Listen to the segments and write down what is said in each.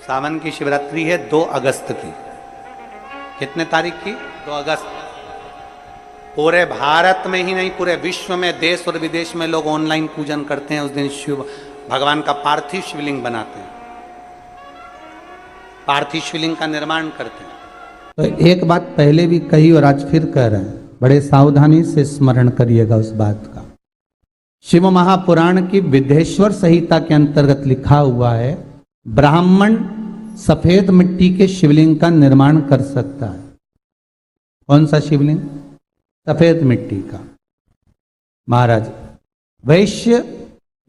सावन की शिवरात्रि है 2 अगस्त की। कितने तारीख की? 2 अगस्त। पूरे भारत में ही नहीं, पूरे विश्व में, देश और विदेश में लोग ऑनलाइन पूजन करते हैं। उस दिन शिव भगवान का पार्थिव शिवलिंग बनाते हैं, पार्थिव शिवलिंग का निर्माण करते हैं। तो एक बात पहले भी कही और आज फिर कह रहे हैं, बड़े सावधानी से स्मरण करिएगा उस बात का। शिव महापुराण की विदेश्वर संहिता के अंतर्गत लिखा हुआ है, ब्राह्मण सफेद मिट्टी के शिवलिंग का निर्माण कर सकता है। कौन सा शिवलिंग? सफेद मिट्टी का। महाराज वैश्य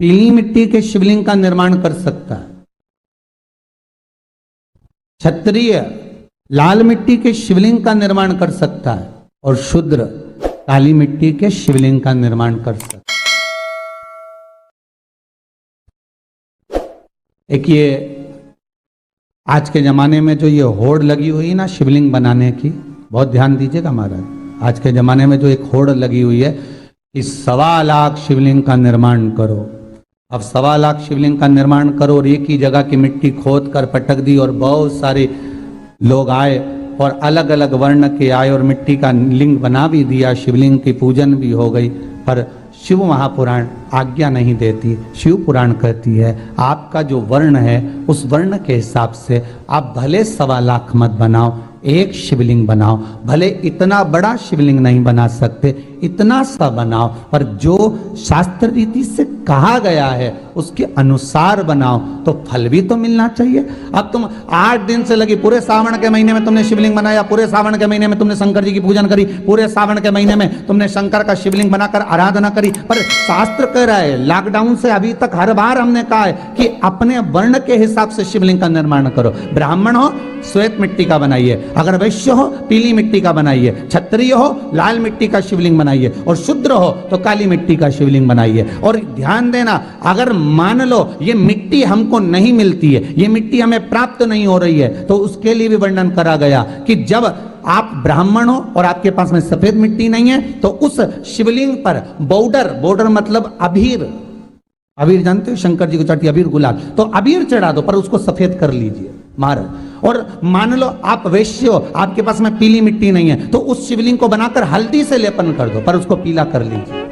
पीली मिट्टी के शिवलिंग का निर्माण कर सकता है। क्षत्रिय लाल मिट्टी के शिवलिंग का निर्माण कर सकता है और शूद्र काली मिट्टी के शिवलिंग का निर्माण कर सकता है। एक ये आज के जमाने में जो ये होड़ लगी हुई ना शिवलिंग बनाने की, बहुत ध्यान दीजिएगा महाराज। आज के जमाने में जो एक होड़ लगी हुई है कि 1.25 लाख शिवलिंग का निर्माण करो। अब 1.25 लाख शिवलिंग का निर्माण करो और एक ही जगह की मिट्टी खोद कर पटक दी और बहुत सारे लोग आए और अलग अलग वर्ण के आए और मिट्टी का लिंग बना भी दिया, शिवलिंग की पूजन भी हो गई। पर शिव महापुराण आज्ञा नहीं देती। शिव पुराण कहती है आपका जो वर्ण है उस वर्ण के हिसाब से आप भले 1.25 लाख मत बनाओ, एक शिवलिंग बनाओ। भले इतना बड़ा शिवलिंग नहीं बना सकते, इतना सा बनाओ, पर जो शास्त्र रीति से कहा गया है उसके अनुसार बनाओ तो फल भी तो मिलना चाहिए। अब तुम 8 दिन से लगी, पूरे सावन के महीने में तुमने शिवलिंग बनाया, पूरे सावन के महीने में तुमने शंकर जी की पूजन करी, पूरे सावन के महीने में तुमने शंकर का शिवलिंग बनाकर आराधना करी, पर शास्त्र कह रहा है, लॉकडाउन से अभी तक हर बार हमने कहा है कि अपने वर्ण के हिसाब से शिवलिंग का निर्माण करो। ब्राह्मण हो श्वेत मिट्टी का बनाइए, अगर वैश्य हो पीली मिट्टी का बनाइए, क्षत्रिय हो लाल मिट्टी का शिवलिंग बनाइए और शूद्र हो तो काली मिट्टी का शिवलिंग बनाइए। और ध्यान देना, अगर मान लो ये मिट्टी हमको नहीं मिलती है, ये मिट्टी हमें प्राप्त नहीं हो रही है, तो उसके लिए भी वर्णन करा गया कि जब आप ब्राह्मण हो और आपके पास में सफेद मिट्टी नहीं है तो उस शिवलिंग पर बॉर्डर मतलब अबीर, अबीर जानते हो शंकर जी को चढ़ती अबीर गुलाल, तो अबीर चढ़ा दो पर उसको सफेद कर लीजिए महाराज। और मान लो आप वैश्य हो, आपके पास में पीली मिट्टी नहीं है तो उस शिवलिंग को बनाकर हल्दी से लेपन कर दो पर उसको पीला कर लीजिए।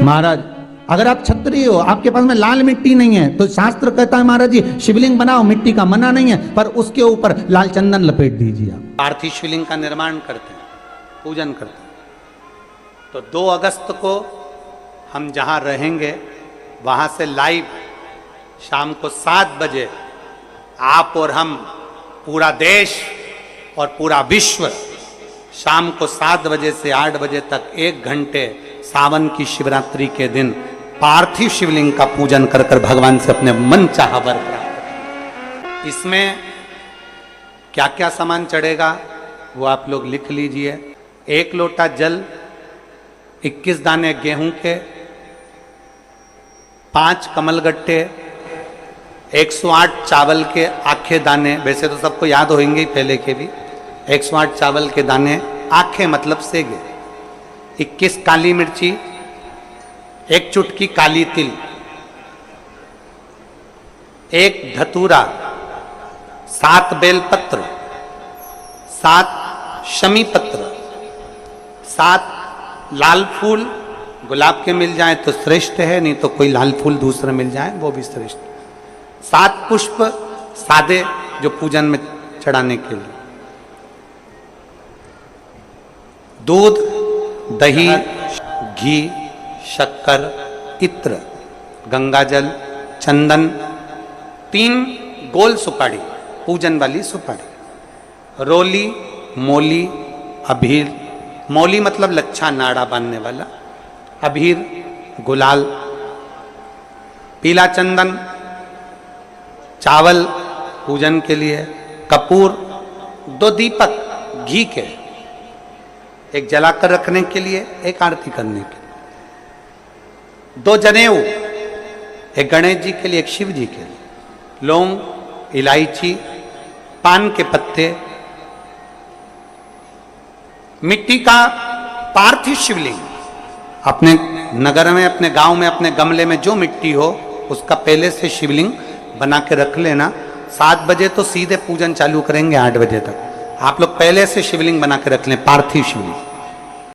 महाराज अगर आप क्षत्रिय हो, आपके पास में लाल मिट्टी नहीं है तो शास्त्र कहता है महाराज जी शिवलिंग बनाओ, मिट्टी का मना नहीं है, पर उसके ऊपर लाल चंदन लपेट दीजिए। आप पार्थिव शिवलिंग का निर्माण करते हैं, पूजन करते हैं। तो 2 अगस्त को हम जहां रहेंगे वहां से लाइव शाम को 7 बजे आप और हम, पूरा देश और पूरा विश्व, शाम को 7 बजे से 8 बजे तक 1 घंटे सावन की शिवरात्रि के दिन पार्थिव शिवलिंग का पूजन कर कर भगवान से अपने मन चाहा वर प्राप्त करें। इसमें क्या क्या सामान चढ़ेगा वो आप लोग लिख लीजिए। 1 लोटा जल, 21 दाने गेहूं के, 5 कमलगट्टे, 108 चावल के आखे दाने, वैसे तो सबको याद होंगे पहले के भी, 108 चावल के दाने, आखे मतलब सेगे, 21 काली मिर्ची, 1 चुटकी काली तिल, 1 धतूरा, 7 बेलपत्र, 7 शमी पत्र, 7 लाल फूल, गुलाब के मिल जाए तो श्रेष्ठ है, नहीं तो कोई लाल फूल दूसरा मिल जाए वो भी श्रेष्ठ। 7 पुष्प सादे जो पूजन में चढ़ाने के लिए, दूध, दही, घी, शक्कर, इत्र, गंगाजल, चंदन, 3 गोल सुपारी, पूजन वाली सुपारी, रोली, मोली, अभीर, मौली मतलब लच्छा नाड़ा बांधने वाला, अभीर, गुलाल, पीला चंदन, चावल पूजन के लिए, कपूर, 2 दीपक घी के, एक जलाकर रखने के लिए, एक आरती करने के लिए, 2 जनेऊ, एक गणेश जी के लिए, एक शिव जी के लिए, लौंग, इलायची, पान के पत्ते, मिट्टी का पार्थिव शिवलिंग, अपने नगर में, अपने गांव में, अपने गमले में जो मिट्टी हो उसका पहले से शिवलिंग बना के रख लेना। 7 बजे तो सीधे पूजन चालू करेंगे 8 बजे तक। आप लोग पहले से शिवलिंग बना के रख लें, पार्थिव शिवलिंग।